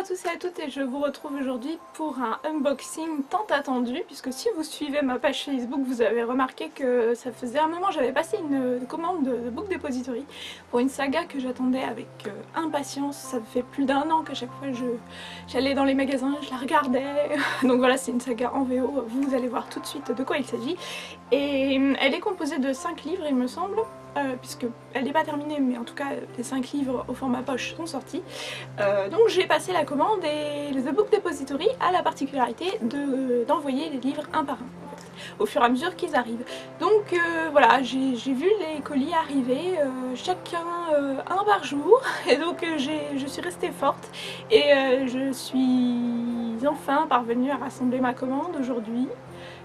à tous et à toutes et je vous retrouve aujourd'hui pour un unboxing tant attendu puisque si vous suivez ma page Facebook vous avez remarqué que ça faisait un moment j'avais passé une commande de Book Depository pour une saga que j'attendais avec impatience. Ça fait plus d'1 an qu'à chaque fois j'allais dans les magasins, je la regardais. Donc voilà, c'est une saga en VO, vous allez voir tout de suite de quoi il s'agit. Et elle est composée de 5 livres il me semble. Puisque elle n'est pas terminée, mais en tout cas les 5 livres au format poche sont sortis. Donc j'ai passé la commande et The Book Depository a la particularité d'envoyer les livres un par un en fait, au fur et à mesure qu'ils arrivent. Donc voilà, j'ai vu les colis arriver, chacun un par jour, et donc je suis restée forte et je suis enfin parvenue à rassembler ma commande aujourd'hui.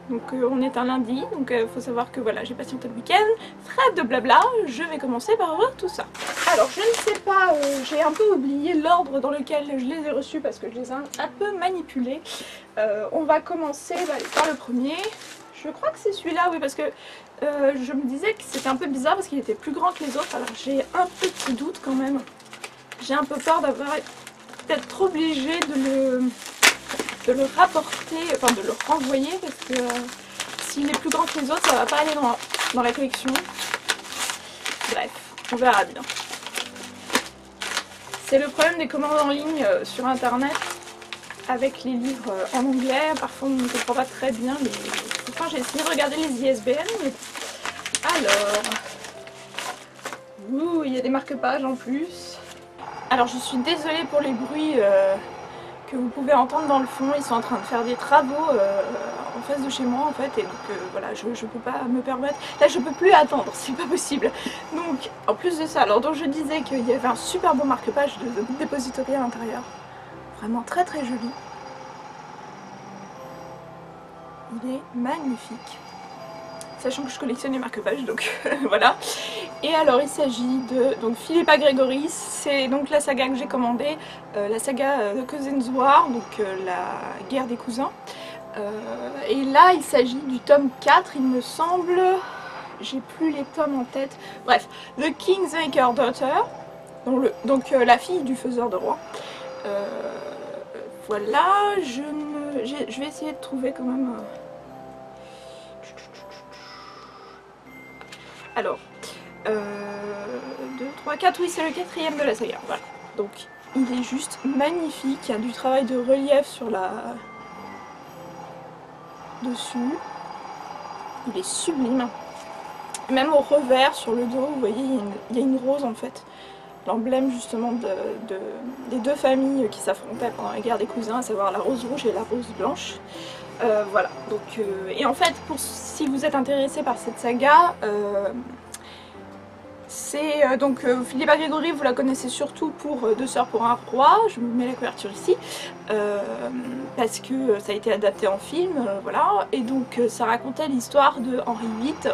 Donc on est un lundi, donc faut savoir que voilà, j'ai patienté le week-end, trêve de blabla, je vais commencer par ouvrir tout ça. Alors je ne sais pas, j'ai un peu oublié l'ordre dans lequel je les ai reçus parce que je les ai un peu manipulés. On va commencer par le premier, je crois que c'est celui-là, oui, parce que je me disais que c'était un peu bizarre parce qu'il était plus grand que les autres, alors j'ai un petit doute quand même. J'ai un peu peur d'être obligée de le rapporter, enfin de le renvoyer parce que s'il est plus grand que les autres ça va pas aller dans la collection. Bref, on verra bien. C'est le problème des commandes en ligne sur internet avec les livres en anglais, parfois on ne comprend pas très bien les... Enfin j'ai essayé de regarder les ISBN mais... Alors... Ouh, il y a des marque-pages en plus. Alors je suis désolée pour les bruits que vous pouvez entendre dans le fond. Ils sont en train de faire des travaux en face de chez moi en fait, et donc voilà, je peux pas me permettre, là je peux plus attendre, c'est pas possible. Donc en plus de ça, alors donc je disais qu'il y avait un super beau marque-page de Book Depository à l'intérieur, vraiment très très joli, il est magnifique, sachant que je collectionne les marque-pages, donc voilà. Et alors il s'agit de donc Philippa Gregory, c'est donc la saga que j'ai commandée, la saga de Cousins War, donc la guerre des cousins. Et là il s'agit du tome 4 il me semble, j'ai plus les tomes en tête, bref, The Kingsmaker Daughter, donc la fille du faiseur de roi. Voilà, je vais essayer de trouver quand même... Alors... 2, 3, 4, oui c'est le 4e de la saga, voilà. Donc il est juste magnifique, il y a du travail de relief sur la... dessus. Il est sublime. Même au revers, sur le dos, vous voyez, il y a une rose en fait. L'emblème justement des deux familles qui s'affrontaient pendant la guerre des cousins, à savoir la rose rouge et la rose blanche. Voilà, donc... et en fait, si vous êtes intéressé par cette saga... c'est donc Philippa Gregory, vous la connaissez surtout pour Deux sœurs pour un roi, je vous mets la couverture ici, parce que ça a été adapté en film, voilà, et donc ça racontait l'histoire de Henri VIII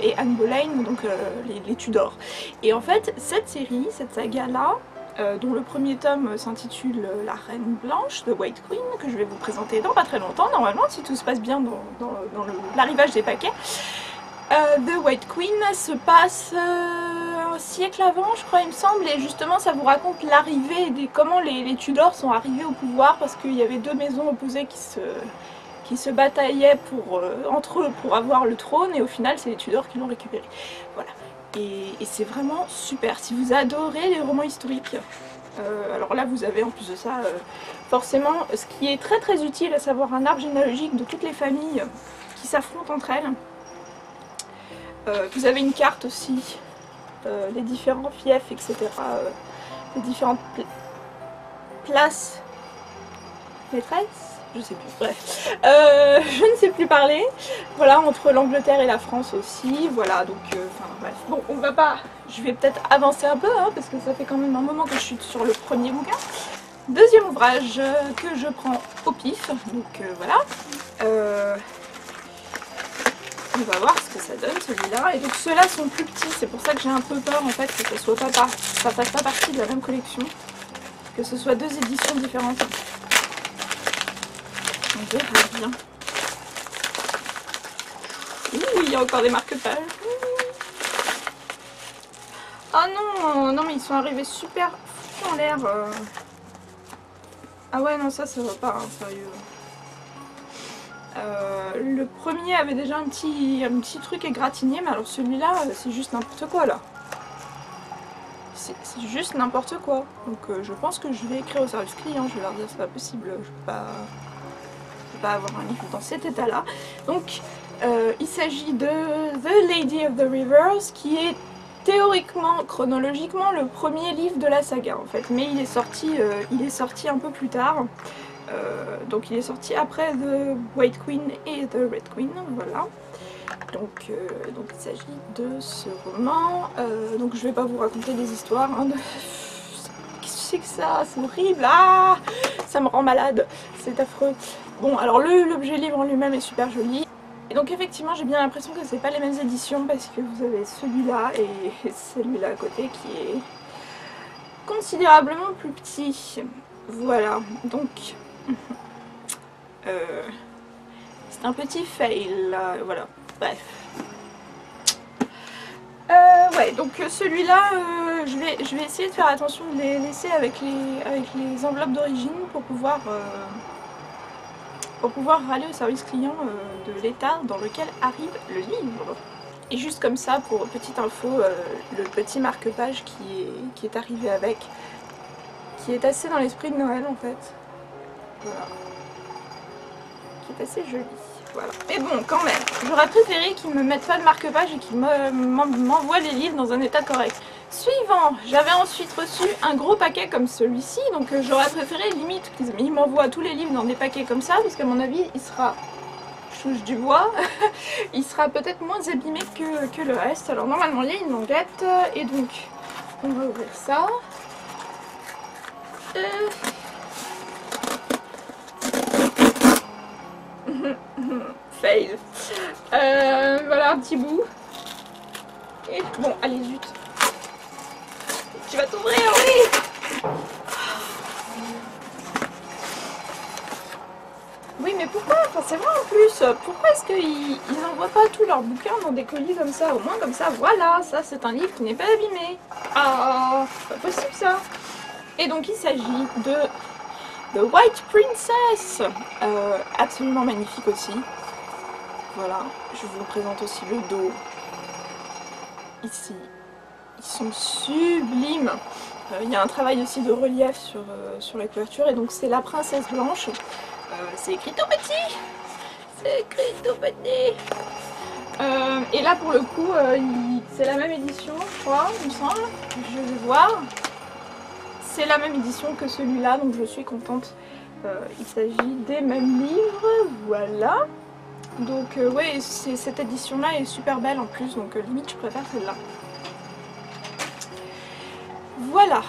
et Anne Boleyn, donc les Tudors. Et en fait, cette série, cette saga-là, dont le premier tome s'intitule La Reine Blanche de White Queen, que je vais vous présenter dans pas très longtemps, normalement, si tout se passe bien dans l'arrivage des paquets. The White Queen se passe un siècle avant, je crois, il me semble, et justement ça vous raconte l'arrivée, comment les Tudors sont arrivés au pouvoir, parce qu'il y avait deux maisons opposées qui se bataillaient entre eux pour avoir le trône, et au final c'est les Tudors qui l'ont récupéré. Voilà. Et c'est vraiment super. Si vous adorez les romans historiques, alors là vous avez en plus de ça forcément ce qui est très très utile, à savoir un arbre généalogique de toutes les familles qui s'affrontent entre elles. Vous avez une carte aussi, les différents fiefs, etc. Les différentes places maîtresses, je sais plus, bref. Je ne sais plus parler. Voilà, entre l'Angleterre et la France aussi, voilà, donc, enfin bref. Bon, on va pas, je vais peut-être avancer un peu, hein, parce que ça fait quand même un moment que je suis sur le premier bouquin. Deuxième ouvrage que je prends au pif, donc voilà. On va voir ce que ça donne celui-là, et donc ceux-là sont plus petits, c'est pour ça que j'ai un peu peur en fait que ça soit ça fasse pas partie de la même collection, que ce soit deux éditions différentes. On verra bien. Ouh, il y a encore des marque-pages. Oh non, non mais ils sont arrivés super foutus en l'air. Ah ouais, non, ça va pas, hein, sérieux. Le premier avait déjà un petit truc égratigné, mais alors celui-là, c'est juste n'importe quoi là. C'est juste n'importe quoi. Donc je pense que je vais écrire au service client, je vais leur dire c'est pas possible, je peux pas avoir un livre dans cet état-là. Donc il s'agit de The Lady of the Rivers, qui est théoriquement, chronologiquement, le premier livre de la saga en fait, mais il est sorti un peu plus tard. Donc il est sorti après The White Queen et The Red Queen, voilà. Donc il s'agit de ce roman. Donc je vais pas vous raconter des histoires. Hein, qu'est-ce que c'est que ça? C'est horrible. Ah, ça me rend malade. C'est affreux. Bon, alors l'objet livre en lui-même est super joli. Et donc effectivement j'ai bien l'impression que c'est pas les mêmes éditions parce que vous avez celui-là et celui-là à côté qui est considérablement plus petit. Voilà, donc c'est un petit fail, voilà, bref. Ouais, donc celui-là, je vais essayer de faire attention de les laisser avec les enveloppes d'origine pour pouvoir aller au service client de l'état dans lequel arrive le livre. Et juste comme ça, pour petite info, le petit marque-page qui est arrivé avec, qui est assez dans l'esprit de Noël en fait. Voilà. Qui est assez joli. Voilà. Mais bon, quand même, j'aurais préféré qu'ils me mettent pas de marque-page et qu'ils m'envoient les livres dans un état correct. Suivant, j'avais ensuite reçu un gros paquet comme celui-ci, donc j'aurais préféré limite qu'ils m'envoient tous les livres dans des paquets comme ça, parce qu'à mon avis, il sera, je touche du bois, il sera peut-être moins abîmé que le reste. Alors normalement, il y a une languette, et donc on va ouvrir ça. Fail. Voilà un petit bout. Et bon, allez, zut. Tu vas t'ouvrir, oui. Oui, mais pourquoi? Enfin, c'est vrai en plus. Pourquoi est-ce qu'ils n'envoient pas tous leurs bouquins dans des colis comme ça? Au moins comme ça, voilà, ça c'est un livre qui n'est pas abîmé. Ah, c'est pas possible ça. Et donc il s'agit de The White Princess. Absolument magnifique aussi. Voilà, je vous présente aussi le dos. Ici, ils sont sublimes. Il y a un travail aussi de relief sur la couverture. Et donc c'est la princesse blanche. C'est écrit tout petit. C'est écrit tout petit. Et là pour le coup, c'est la même édition, je crois, il me semble. Je vais voir. C'est la même édition que celui-là, donc je suis contente. Il s'agit des mêmes livres, voilà. Donc ouais, cette édition-là est super belle en plus, donc limite je préfère celle-là. Voilà,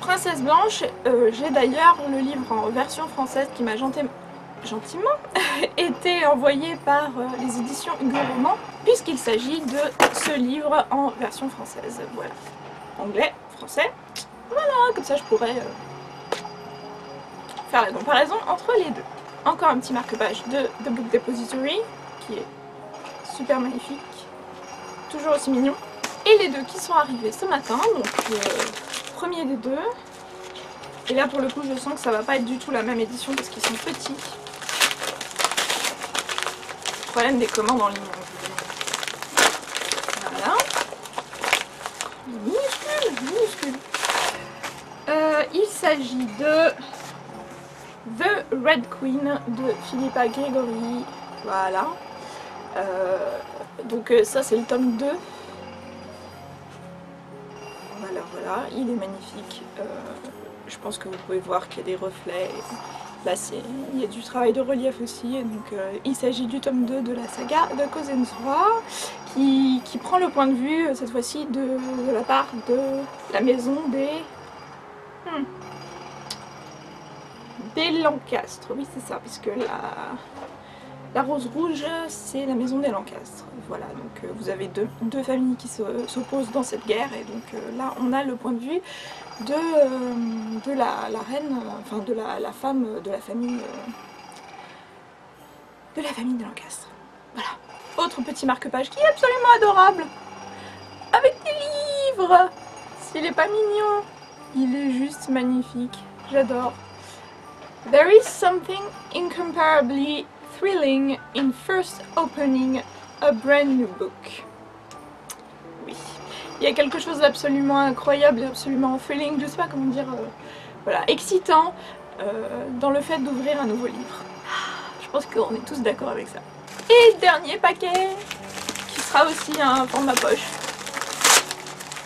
Princesse Blanche, j'ai d'ailleurs le livre en version française qui m'a gentiment été envoyé par les éditions Hugo Roman, puisqu'il s'agit de ce livre en version française. Voilà, anglais, français, voilà, comme ça je pourrais faire la comparaison entre les deux. Encore un petit marque-page de The Book Depository, qui est super magnifique, toujours aussi mignon. Et les deux qui sont arrivés ce matin, donc le premier des deux. Et là pour le coup je sens que ça va pas être du tout la même édition parce qu'ils sont petits. Problème des commandes en ligne. Voilà. Minuscule, minuscule. Il s'agit de The Red Queen de Philippa Gregory. Voilà. Donc ça c'est le tome 2. Voilà, voilà, il est magnifique. Je pense que vous pouvez voir qu'il y a des reflets. Là, il y a du travail de relief aussi. Et donc, il s'agit du tome 2 de la saga de Kosenzwa qui prend le point de vue, cette fois-ci, de la part de la maison des Lancastre. Oui, c'est ça, puisque la rose rouge, c'est la maison des Lancastre. Voilà, donc vous avez deux familles qui s'opposent dans cette guerre. Et donc là, on a le point de vue de la reine, enfin de la femme de la famille des Lancastre. Voilà. Autre petit marque-page qui est absolument adorable. Avec des livres. S'il est pas mignon, il est juste magnifique. J'adore. There is something incomparably thrilling in first opening a brand new book. Oui, il y a quelque chose d'absolument incroyable et absolument thrilling, je sais pas comment dire, voilà, excitant dans le fait d'ouvrir un nouveau livre. Je pense qu'on est tous d'accord avec ça. Et dernier paquet, qui sera aussi un format poche.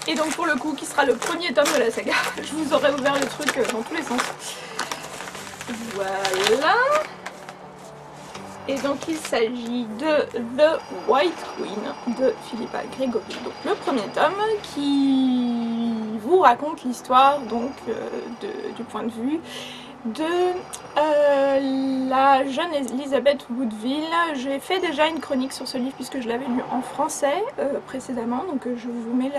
Et donc pour le coup, qui sera le premier tome de la saga. Je vous aurais ouvert le truc dans tous les sens. Voilà. Et donc il s'agit de The White Queen de Philippa Gregory. Donc le premier tome qui vous raconte l'histoire donc du point de vue de la jeune Elizabeth Woodville. J'ai fait déjà une chronique sur ce livre puisque je l'avais lu en français précédemment, donc je vous mets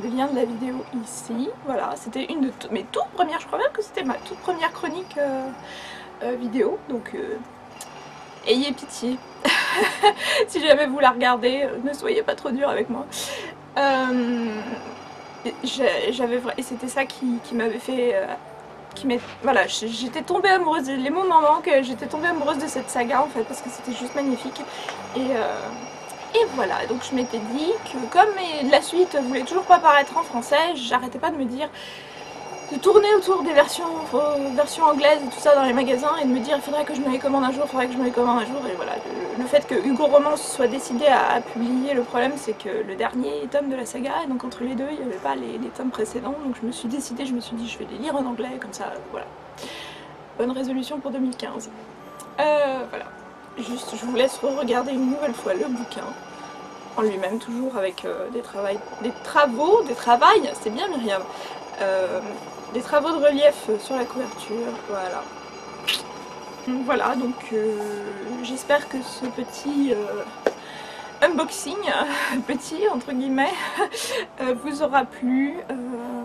le lien de la vidéo ici. Voilà, c'était une de mes toutes premières, je crois même que c'était ma toute première chronique vidéo, donc ayez pitié. Si jamais vous la regardez, ne soyez pas trop dur avec moi. Et c'était ça qui m'avait fait... voilà, j'étais tombée amoureuse, les mots m'en manquent, j'étais tombée amoureuse de cette saga en fait parce que c'était juste magnifique. Et voilà, donc je m'étais dit que comme la suite voulait toujours pas paraître en français, j'arrêtais pas de me dire, de tourner autour des versions anglaises et tout ça dans les magasins et de me dire il faudrait que je me les commande un jour, il faudrait que je me les commande un jour. Et voilà, le fait que Hugo Romance soit décidé à publier, le problème c'est que le dernier tome de la saga, et donc entre les deux il n'y avait pas les tomes précédents, donc je me suis décidée, je me suis dit je vais les lire en anglais, comme ça, voilà. Bonne résolution pour 2015. Voilà, juste je vous laisse re-regarder une nouvelle fois le bouquin en lui-même, toujours avec des travaux, c'est bien Myriam, des travaux de relief sur la couverture, voilà. Voilà, donc j'espère que ce petit unboxing, petit entre guillemets, vous aura plu.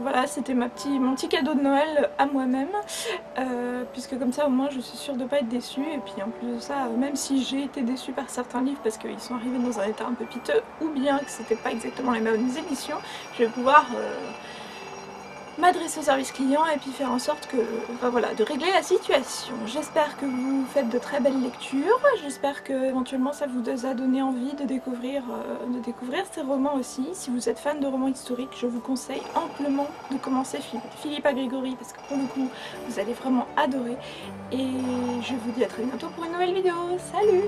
Voilà, c'était mon petit cadeau de Noël à moi-même, puisque comme ça au moins je suis sûre de ne pas être déçue. Et puis en plus de ça, même si j'ai été déçue par certains livres parce qu'ils sont arrivés dans un état un peu piteux, ou bien que c'était pas exactement les mêmes éditions, je vais pouvoir m'adresser au service client et puis faire en sorte que, enfin voilà, de régler la situation. J'espère que vous faites de très belles lectures, j'espère que éventuellement ça vous a donné envie de découvrir ces romans aussi. Si vous êtes fan de romans historiques, je vous conseille amplement de commencer Philippa Gregory parce que pour le coup, vous allez vraiment adorer. Et je vous dis à très bientôt pour une nouvelle vidéo. Salut!